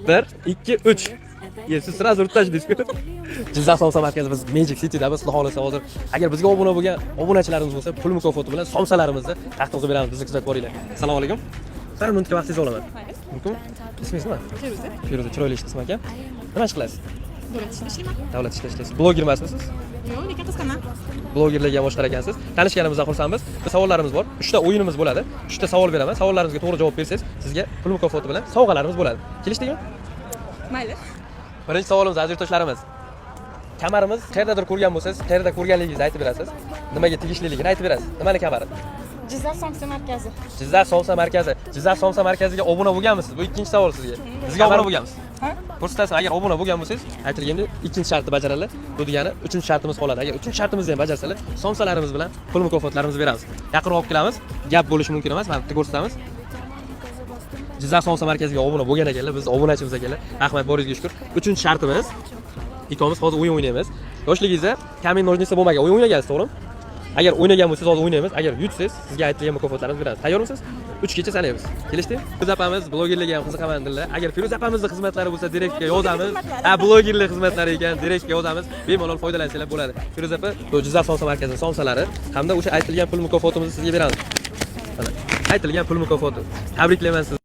Bir, ikki, uch. Siz sразу urtashdingiz. Jizzax Somsa markazimiz Magic City'damiz. Xudo xolasa hozir agar bizga obuna bo'lgan obunachilarimiz bo'lsa, pul mukofoti bilan somsalarimizni taqdim qilib beramiz. Bizni kuzatib boringlar. Assalomu alaykum. Sal minutga vaqtingizni olaman. Mumkin? Ismingiz nima? Feruza. Feruza, chiroyli ism ekan. Nima ish qilasiz? Davlat ishida ishlayman. Davlat ishida ishlaysiz. Bloger emasmisiz? Yo'q, lekin qiziqaman. Blogerlarga ham boshqar ekansiz. Tanishganimizdan xursandmiz. Bir savollarimiz bor. 3 ta o'yinimiz bo'ladi. 3 ta savol beraman. Savollarimizga to'g'ri javob bersangiz, sizga pul mukofoti bilan sovg'alarimiz bo'ladi. Kelishdingmi? Mayli. Birinchi savolimiz aziz yurtdoshlarimiz. Kamarimiz qayerdadir ko'rgan bo'lsangiz, qayerda ko'rganligingizni aytib berasiz. Nimaga tegishliligini aytib berasiz. Nimani kamari? Jizzax Somsa markazi. Jizzax Somsa markazi. Jizzax Somsa markaziga obuna bo'lganmisiz? Bu ikkinchi savol sizga. Bizga obuna bo'lganmisiz? Ha? Ko'rsatasiz, agar obuna bo'lgan bo'lsangiz, aytilgandek ikkinchi shartni bajaradi. Bu degani uchinchi shartimiz qoladi. Agar uchinchi shartimizni ham bajarsalar, somsalarimiz bilan pul mukofotlarimizni beramiz. Yaqinroq olib kelamiz. Gap bo'lishi mumkin emas, mana bitta ko'rsatamiz. Jizzax Somsa markaziga obuna bo'lgan ekanlar, biz obunachimiz ekanlar. Rahmat, boringizga shukr. Uchinchi shartimiz ikkovimiz hozir o'yin o'ynaymiz. Yoshligingizda kamin nojnisi bo'lmagan o'yin o'ynagansiz, to'g'rimi? Agar o'ynagan bo'lsangiz hozir o'ynaymiz. Agar yutsangiz, sizga aytilgan mukofotlarimizni beramiz. Tayyormisiz? 3 kecha sanaymiz. Kelishdingmi? Feruza apamiz blogerlarga ham qiziqaman dedilar. Agar Feruza apamizning xizmatlari bo'lsa, direktga yozamiz. Blogerlik xizmatlari ekan, direktga yozamiz. Bemalol foydalansanglar bo'ladi. Feruza apa, bu Jizzax Somsa markazining somsalari hamda o'sha aytilgan pul mukofotimizni sizga beramiz. Mana aytilgan pul mukofoti. Tabriklayman sizni.